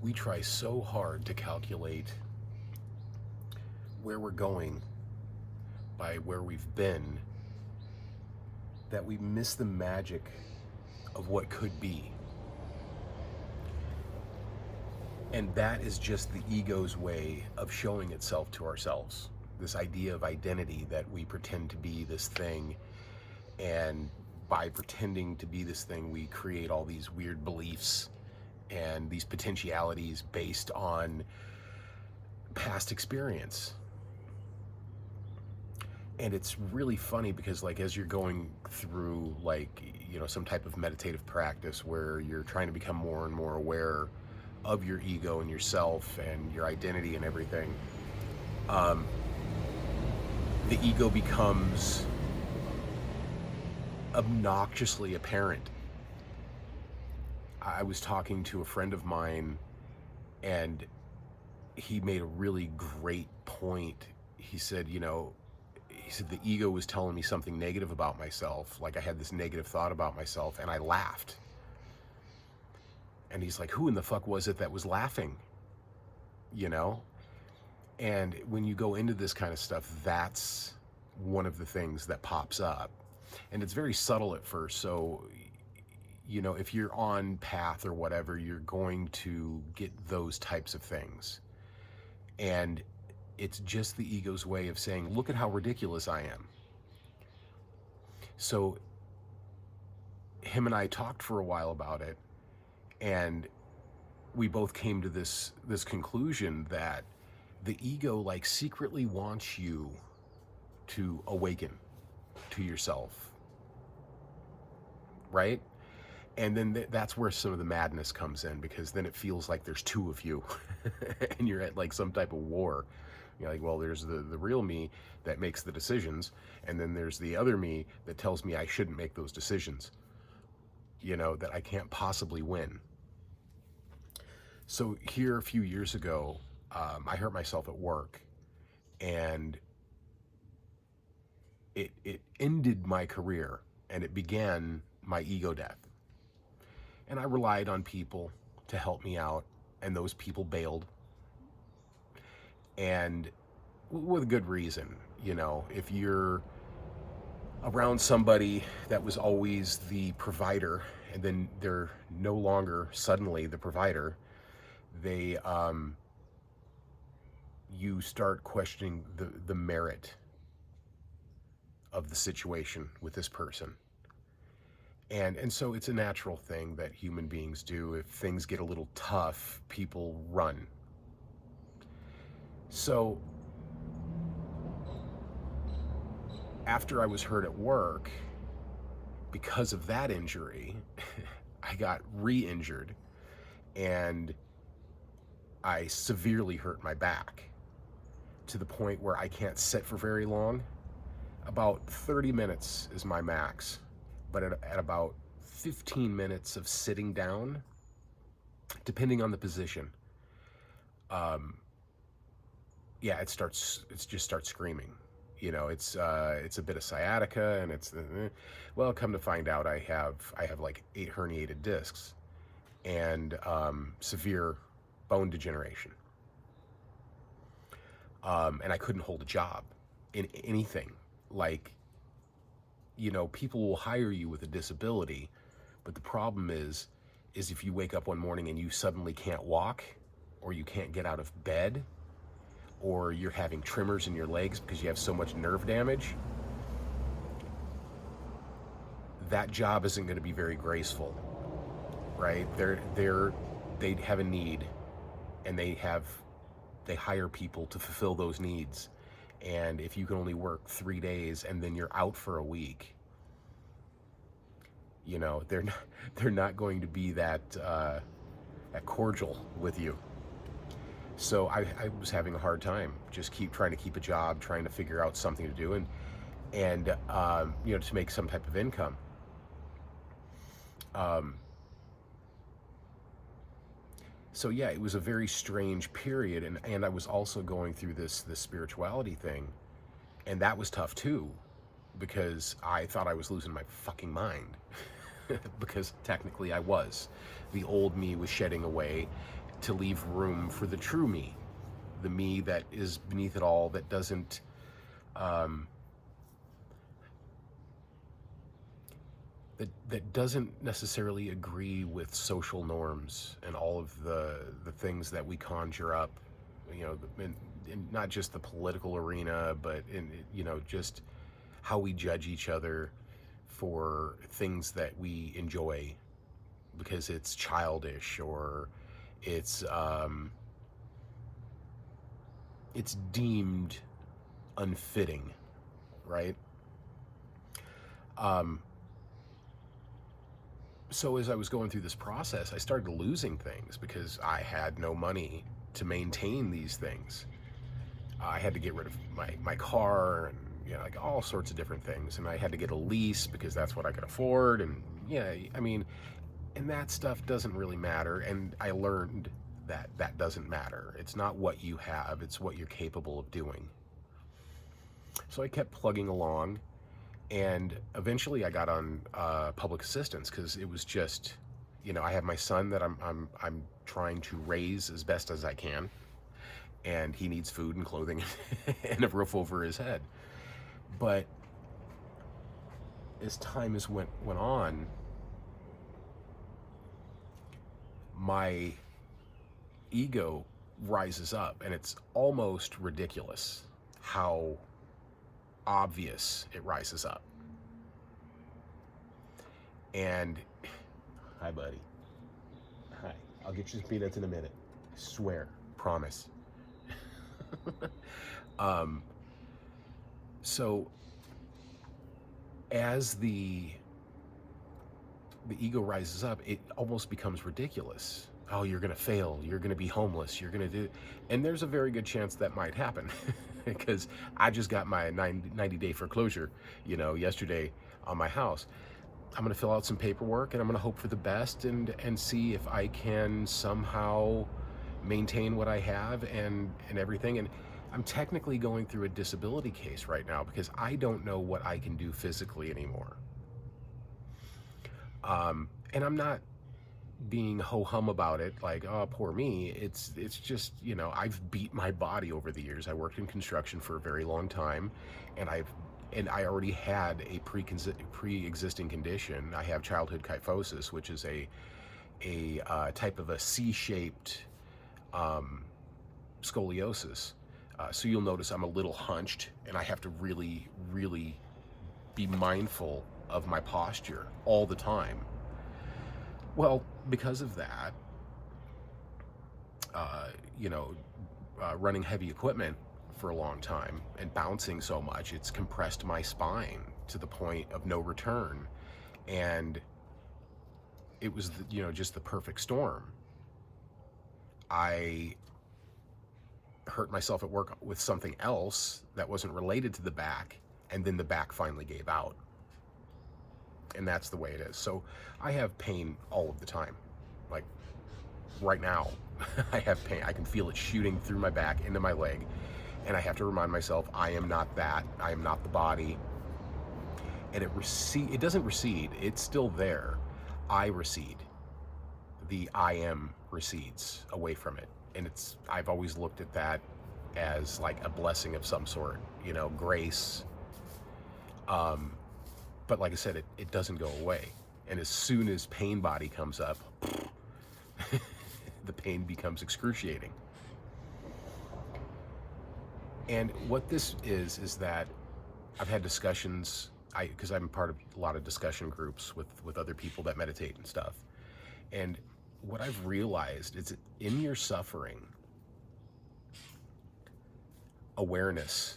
we try so hard to calculate where we're going by where we've been that we miss the magic of what could be. And that is just the ego's way of showing itself to ourselves. This idea of identity, that we pretend to be this thing, and by pretending to be this thing, we create all these weird beliefs and these potentialities based on past experience. And it's really funny because, like, as you're going through, like, some type of meditative practice where you're trying to become more and more aware of your ego and yourself and your identity and everything, the ego becomes obnoxiously apparent. I was talking to a friend of mine, and he made a really great point. He said, the ego was telling me something negative about myself. Like, I had this negative thought about myself, and I laughed. And he's like, who in the fuck was it that was laughing? And when you go into this kind of stuff, that's one of the things that pops up. And it's very subtle at first. So, if you're on path or whatever, you're going to get those types of things. And it's just the ego's way of saying, look at how ridiculous I am. So him and I talked for a while about it, and we both came to this conclusion that the ego, like, secretly wants you to awaken to yourself, right? And then that's where some of the madness comes in, because then it feels like there's two of you and you're at, like, some type of war. You're like, well, there's the real me that makes the decisions, and then there's the other me that tells me I shouldn't make those decisions, that I can't possibly win. So here a few years ago, I hurt myself at work, and it ended my career, and it began my ego death. And I relied on people to help me out, and those people bailed. And with good reason. If you're around somebody that was always the provider, and then they're no longer suddenly the provider, they you start questioning the merit of the situation with this person. And so it's a natural thing that human beings do. If things get a little tough, people run. So after I was hurt at work, because of that injury, I got re-injured, and I severely hurt my back to the point where I can't sit for very long. About 30 minutes is my max, but at about 15 minutes of sitting down, depending on the position, it just starts screaming. It's a bit of sciatica, and well, come to find out, I have like 8 herniated discs and severe bone degeneration. And I couldn't hold a job in anything. Like, people will hire you with a disability, but the problem is if you wake up one morning and you suddenly can't walk, or you can't get out of bed, or you're having tremors in your legs because you have so much nerve damage, that job isn't going to be very graceful, right? They have a need, and they hire people to fulfill those needs. And if you can only work 3 days and then you're out for a week, they're not going to be that cordial with you. So I was having a hard time just trying to keep a job, trying to figure out something to do, and to make some type of income. So yeah, it was a very strange period, and I was also going through this spirituality thing, and that was tough too, because I thought I was losing my fucking mind. Because technically I was. The old me was shedding away, to leave room for the true me, the me that is beneath it all, that doesn't that doesn't necessarily agree with social norms and all of the things that we conjure up, you know, in not just the political arena, but in, you know, just how we judge each other for things that we enjoy because it's childish, or it's it's deemed unfitting, right? Um, so as I was going through this process, I started losing things because I had no money to maintain these things. I had to get rid of my car, and, you know, like all sorts of different things. And I had to get a lease because that's what I could afford. And yeah, I mean, and that stuff doesn't really matter. And I learned that that doesn't matter. It's not what you have, it's what you're capable of doing. So I kept plugging along, and eventually I got on public assistance because it was just, you know, I have my son that I'm trying to raise as best as I can, and he needs food and clothing and a roof over his head. But as time went on, my ego rises up, and it's almost ridiculous how obvious it rises up. And hi, buddy. Hi. I'll get you some peanuts in a minute. I swear. Promise. So as the ego rises up, it almost becomes ridiculous. Oh, you're going to fail. You're going to be homeless. You're going to do... And there's a very good chance that might happen because I just got my 90-day foreclosure, you know, yesterday on my house. I'm going to fill out some paperwork, and I'm going to hope for the best and see if I can somehow maintain what I have and everything. And I'm technically going through a disability case right now because I don't know what I can do physically anymore. And I'm not being ho-hum about it, like, oh, poor me. It's just, you know, I've beat my body over the years. I worked in construction for a very long time, and I already had a pre-existing condition. I have childhood kyphosis, which is a type of a C-shaped scoliosis. So you'll notice I'm a little hunched, and I have to really, really be mindful of my posture all the time. Well, because of that, you know, running heavy equipment for a long time and bouncing so much, it's compressed my spine to the point of no return. And it was, you know, just the perfect storm. I hurt myself at work with something else that wasn't related to the back, and then the back finally gave out. And that's the way it is. So I have pain all of the time. Like right now, I have pain. I can feel it shooting through my back into my leg. And I have to remind myself, I am not that. I am not the body. And it doesn't recede. It's still there. I recede. The I am recedes away from it. And I've always looked at that as like a blessing of some sort, you know, grace. But like I said, it doesn't go away. And as soon as pain body comes up, the pain becomes excruciating. And what this is that I've had discussions, because I'm part of a lot of discussion groups with other people that meditate and stuff. And what I've realized is that in your suffering, awareness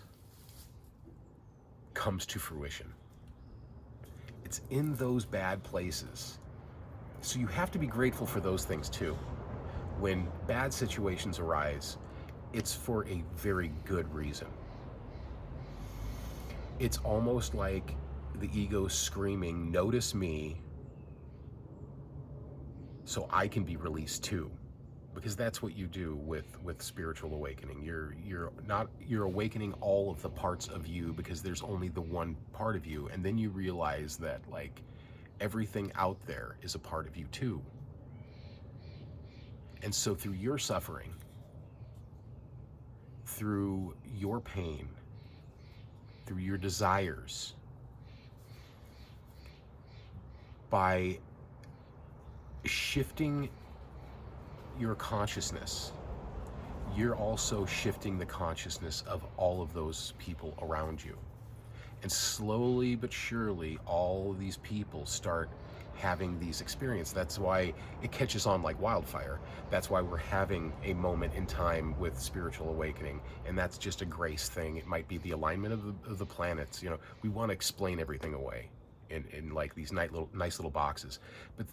comes to fruition. It's in those bad places. So you have to be grateful for those things too. When bad situations arise, it's for a very good reason. It's almost like the ego screaming, notice me, so I can be released too. Because that's what you do with spiritual awakening. You're awakening all of the parts of you because there's only the one part of you, and then you realize that like everything out there is a part of you too. And so through your suffering, through your pain, through your desires, by shifting your consciousness, you're also shifting the consciousness of all of those people around you. And slowly but surely, all of these people start having these experiences. That's why it catches on like wildfire. That's why we're having a moment in time with spiritual awakening. And that's just a grace thing. It might be the alignment of the planets. You know, we want to explain everything away in like these nice little boxes. But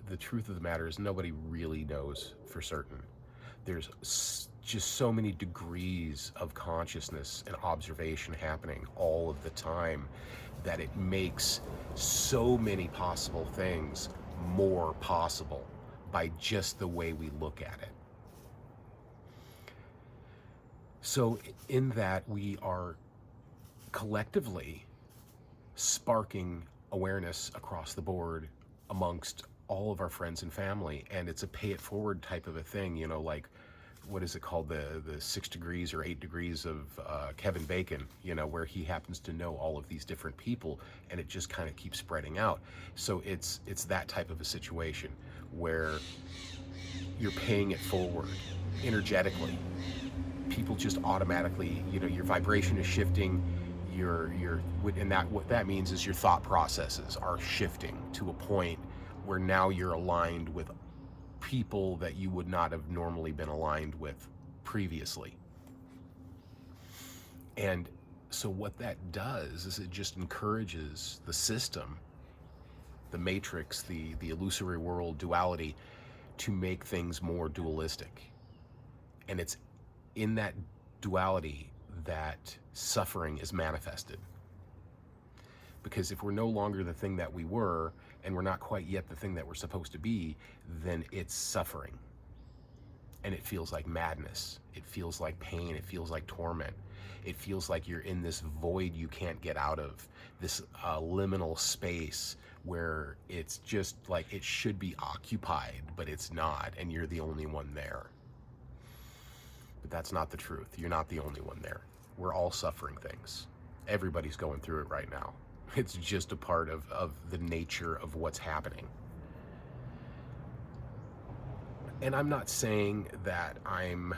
the truth of the matter is nobody really knows for certain. There's just so many degrees of consciousness and observation happening all of the time that it makes so many possible things more possible by just the way we look at it. So in that, we are collectively sparking awareness across the board amongst all of our friends and family, and it's a pay it forward type of a thing, you know, like what is it called, the 6 degrees or 8 degrees of Kevin Bacon, you know, where he happens to know all of these different people, and it just kind of keeps spreading out. So it's that type of a situation where you're paying it forward energetically. People just automatically, you know, your vibration is shifting. And that, what that means is your thought processes are shifting to a point where now you're aligned with people that you would not have normally been aligned with previously. And so what that does is it just encourages the system, the matrix, the illusory world, duality, to make things more dualistic. And it's in that duality that suffering is manifested. Because if we're no longer the thing that we were, and we're not quite yet the thing that we're supposed to be, then it's suffering. And it feels like madness. It feels like pain. It feels like torment. It feels like you're in this void you can't get out of, this liminal space where it's just like it should be occupied, but it's not, and you're the only one there. But that's not the truth. You're not the only one there. We're all suffering things. Everybody's going through it right now. It's just a part of the nature of what's happening. And I'm not saying that I'm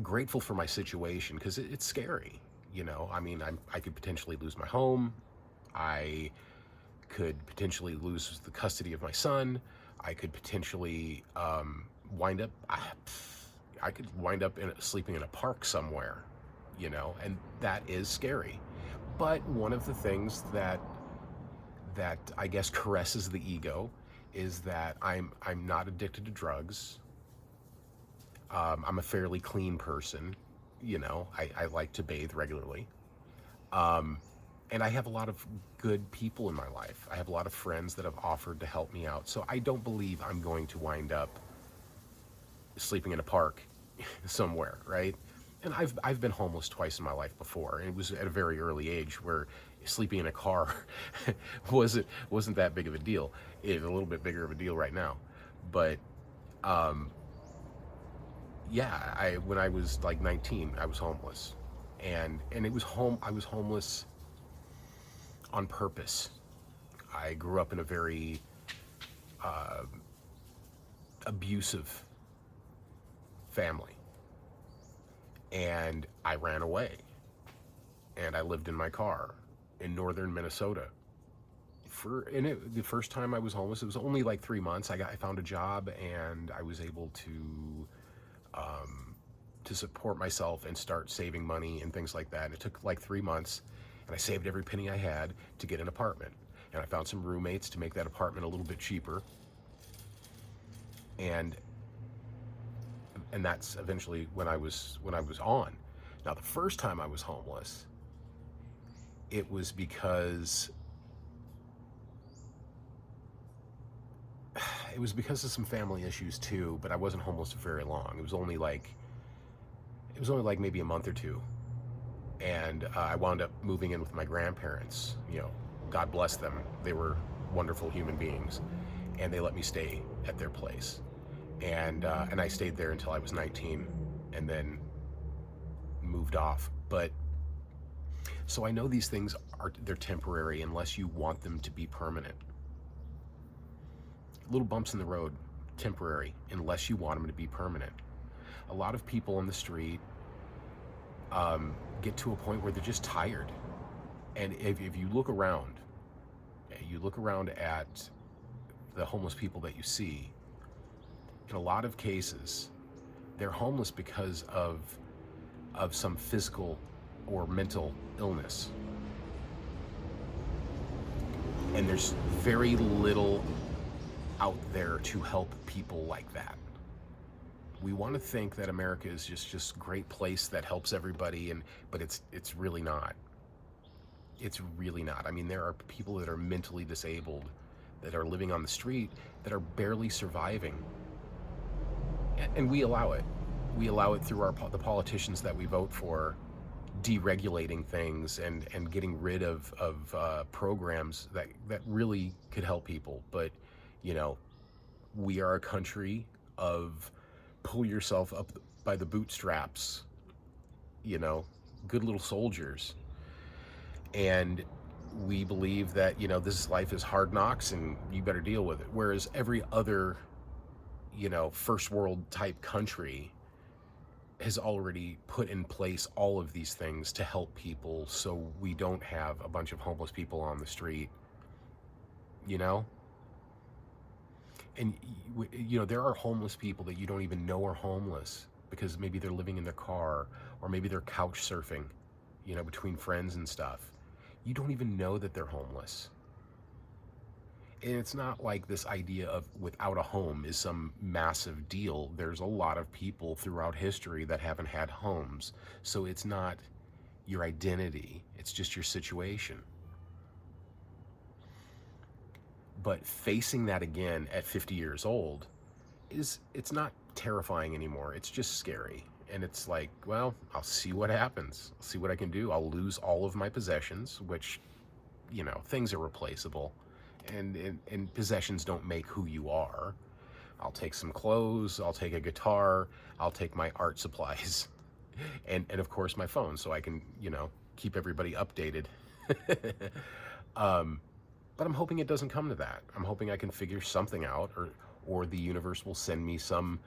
grateful for my situation, because it's scary. You know, I mean, I could potentially lose my home. I could potentially lose the custody of my son. I could potentially wind up, I could wind up sleeping in a park somewhere, you know, and that is scary. But one of the things that I guess caresses the ego is that I'm not addicted to drugs. I'm a fairly clean person, you know. I like to bathe regularly. And I have a lot of good people in my life. I have a lot of friends that have offered to help me out. So I don't believe I'm going to wind up sleeping in a park somewhere, right? And I've been homeless twice in my life before, and it was at a very early age where sleeping in a car wasn't that big of a deal. It's a little bit bigger of a deal right now, but yeah, when I was like 19, I was homeless, and it was I was homeless on purpose. I grew up in a very abusive family. And I ran away, and I lived in my car in northern Minnesota. The first time I was homeless, it was only like 3 months. I found a job, and I was able to support myself and start saving money and things like that. And it took like 3 months, and I saved every penny I had to get an apartment. And I found some roommates to make that apartment a little bit cheaper. And that's eventually when I was on. Now, the first time I was homeless, it was because of some family issues too, but I wasn't homeless for very long. It was only like maybe a month or two. And I wound up moving in with my grandparents. You know, God bless them. They were wonderful human beings, and they let me stay at their place. and I stayed there until I was 19, and then moved off. But so I know these things they're temporary unless you want them to be permanent. Little bumps in the road, temporary, unless you want them to be permanent. A lot of people on the street get to a point where they're just tired. And if you look around, at the homeless people that you see, in a lot of cases, they're homeless because of some physical or mental illness. And there's very little out there to help people like that. We want to think that America is just great place that helps everybody, but it's really not. It's really not. I mean, there are people that are mentally disabled that are living on the street that are barely surviving. And we allow it. We allow it through the politicians that we vote for, deregulating things and getting rid of programs that really could help people. But, we are a country of pull yourself up by the bootstraps, good little soldiers. And we believe that, this life is hard knocks and you better deal with it. Whereas every other, first world type country has already put in place all of these things to help people so we don't have a bunch of homeless people on the street, And, there are homeless people that you don't even know are homeless because maybe they're living in their car or maybe they're couch surfing, between friends and stuff. You don't even know that they're homeless. And it's not like this idea of without a home is some massive deal. There's a lot of people throughout history that haven't had homes. So it's not your identity, it's just your situation. But facing that again at 50 years old it's not terrifying anymore. It's just scary. And it's like, well, I'll see what happens. I'll see what I can do. I'll lose all of my possessions, which, things are replaceable. And possessions don't make who you are. I'll take some clothes. I'll take a guitar. I'll take my art supplies. And of course, my phone, so I can, keep everybody updated. But I'm hoping it doesn't come to that. I'm hoping I can figure something out, or the universe will send me some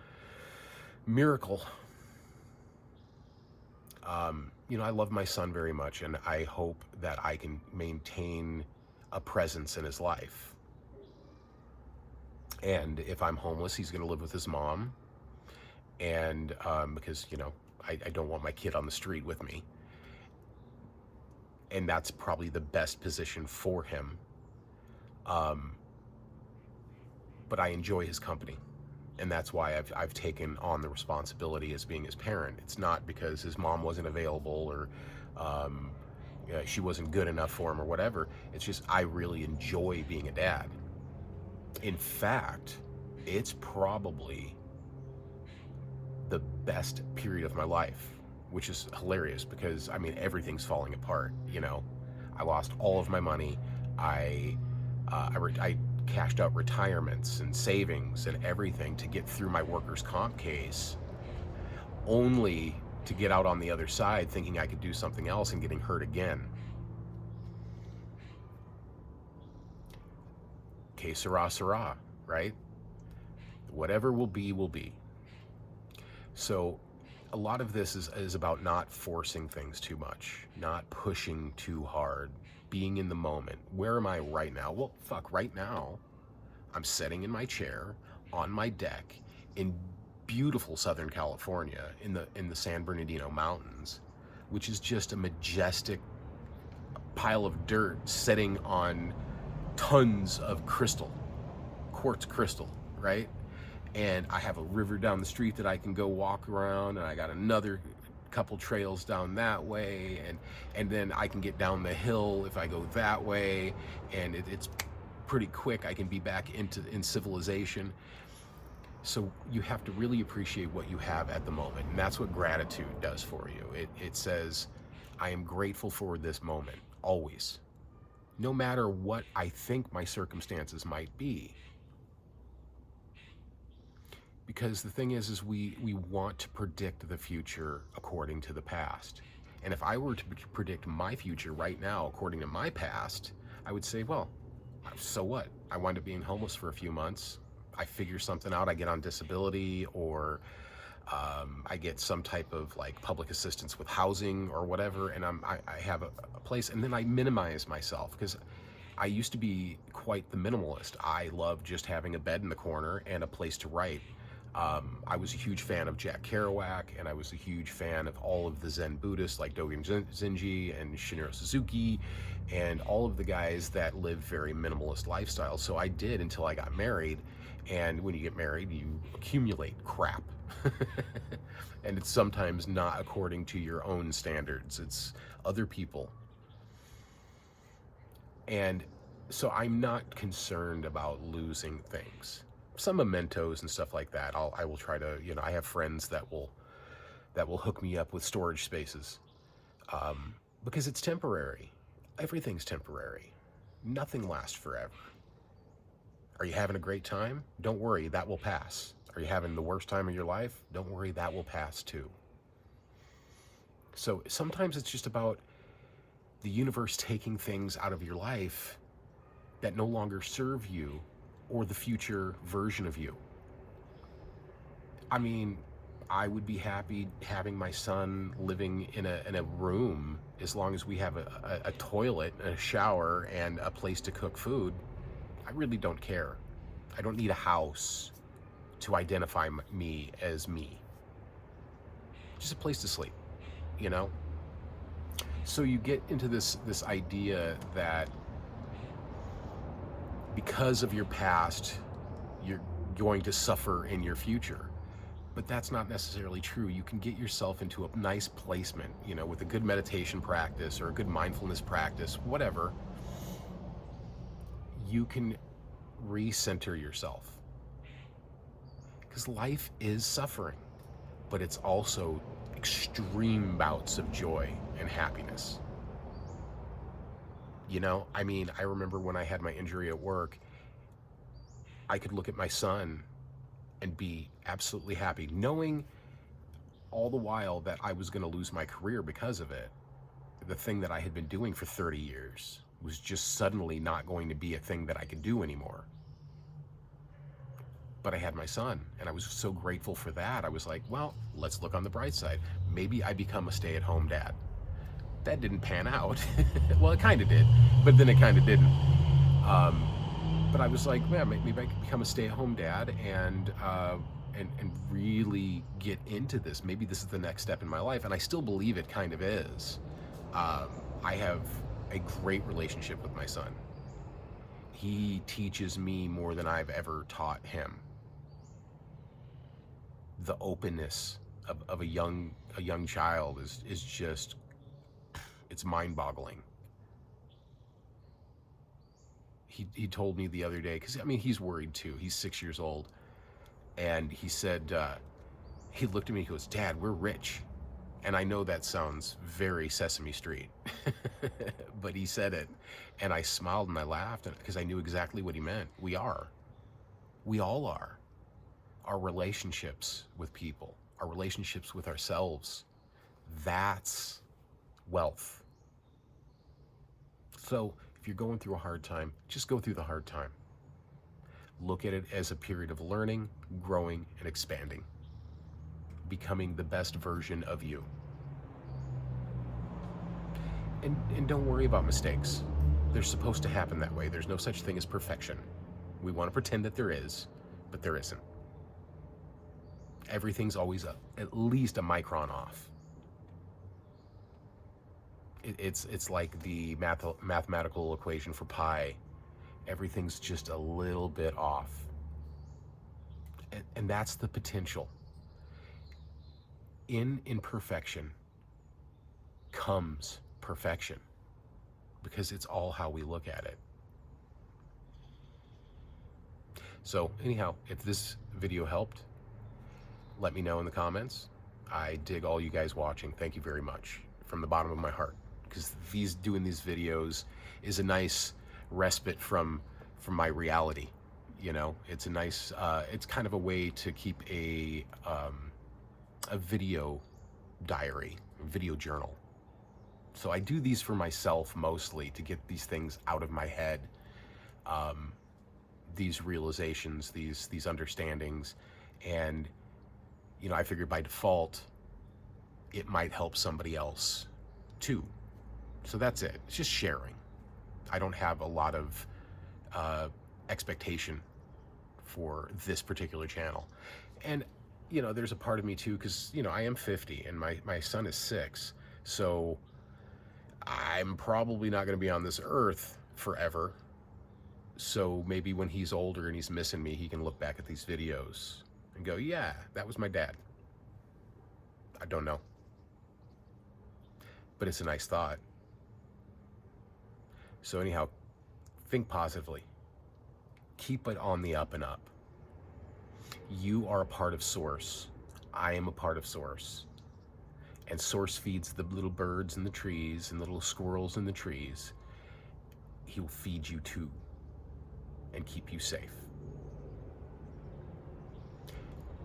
miracle. I love my son very much, and I hope that I can maintain a presence in his life. And if I'm homeless, he's going to live with his mom. And because, I don't want my kid on the street with me. And that's probably the best position for him. But I enjoy his company. And that's why I've taken on the responsibility as being his parent. It's not because his mom wasn't available or she wasn't good enough for him or whatever. It's just I really enjoy being a dad. In fact, it's probably the best period of my life, which is hilarious because, everything's falling apart, I lost all of my money. I cashed out retirements and savings and everything to get through my workers' comp case, only to get out on the other side thinking I could do something else and getting hurt again. Que sera, sera, right? Whatever will be, will be. So a lot of this is about not forcing things too much, not pushing too hard, being in the moment. Where am I right now? Well, right now, I'm sitting in my chair on my deck in beautiful Southern California in the San Bernardino Mountains, which is just a majestic pile of dirt sitting on tons of crystal, quartz crystal, right? And I have a river down the street that I can go walk around, and I got another couple trails down that way, and then I can get down the hill if I go that way, and it's pretty quick. I can be back in civilization. So you have to really appreciate what you have at the moment, and that's what gratitude does for you. It says, I am grateful for this moment, always, no matter what I think my circumstances might be. Because the thing is we want to predict the future according to the past. And if I were to predict my future right now according to my past, I would say, well, so what? I wind up being homeless for a few months. I figure something out. I get on disability, or I get some type of like public assistance with housing or whatever, and I have a place, and then I minimize myself because I used to be quite the minimalist. I love just having a bed in the corner and a place to write. I was a huge fan of Jack Kerouac, and I was a huge fan of all of the Zen Buddhists like Dogen Zenji and Shinichiro Suzuki, and all of the guys that live very minimalist lifestyles. So I did until I got married, and when you get married, you accumulate crap. And it's sometimes not according to your own standards. It's other people. And so I'm not concerned about losing things. Some mementos and stuff like that. I will try to, I have friends that will hook me up with storage spaces, because it's temporary. Everything's temporary. Nothing lasts forever. Are you having a great time? Don't worry, that will pass. Are you having the worst time of your life? Don't worry, that will pass too. So sometimes it's just about the universe taking things out of your life that no longer serve you or the future version of you. I mean, I would be happy having my son living in a room as long as we have a toilet, a shower, and a place to cook food. I really don't care. I don't need a house to identify me as me. Just a place to sleep, you know? So you get into this idea that because of your past, you're going to suffer in your future. But that's not necessarily true. You can get yourself into a nice placement, with a good meditation practice or a good mindfulness practice, whatever. You can recenter yourself. Because life is suffering, but it's also extreme bouts of joy and happiness. I remember when I had my injury at work, I could look at my son and be absolutely happy, knowing all the while that I was going to lose my career because of it. The thing that I had been doing for 30 years was just suddenly not going to be a thing that I could do anymore. But I had my son, and I was so grateful for that. I was like, well, let's look on the bright side. Maybe I become a stay-at-home dad. That didn't pan out. Well, it kind of did, but then it kind of didn't. But I was like, man, maybe I could become a stay-at-home dad and really get into this. Maybe this is the next step in my life, and I still believe it kind of is. I have a great relationship with my son. He teaches me more than I've ever taught him. The openness of a young child is just, it's mind-boggling. He told me the other day, because he's worried too. He's 6 years old, and he said, he looked at me, he goes, "Dad, we're rich." And I know that sounds very Sesame Street, but he said it, and I smiled and I laughed because I knew exactly what he meant. We are. We all are. Our relationships with people, our relationships with ourselves, that's wealth. So if you're going through a hard time, just go through the hard time. Look at it as a period of learning, growing, and expanding. Becoming the best version of you. And don't worry about mistakes. They're supposed to happen that way. There's no such thing as perfection. We want to pretend that there is, but there isn't. Everything's always at least a micron off. It's like the mathematical equation for pi. Everything's just a little bit off. And that's the potential. In imperfection comes perfection, because it's all how we look at it. So anyhow, if this video helped, let me know in the comments. I dig all you guys watching. Thank you very much from the bottom of my heart, because doing these videos is a nice respite from my reality. You know, it's a nice, it's kind of a way to keep a video diary, video journal. So I do these for myself mostly to get these things out of my head, these realizations, these understandings, and you know, I figured by default it might help somebody else too. So that's it. It's just sharing. I don't have a lot of expectation for this particular channel. And, you know, there's a part of me too, because, you know, I am 50 and my son is 6. So I'm probably not going to be on this earth forever. So maybe when he's older and he's missing me, he can look back at these videos and go, yeah, that was my dad. I don't know. But it's a nice thought. So anyhow, think positively. Keep it on the up and up. You are a part of Source. I am a part of Source. And Source feeds the little birds in the trees and the little squirrels in the trees. He will feed you too and keep you safe.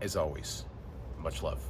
As always, much love.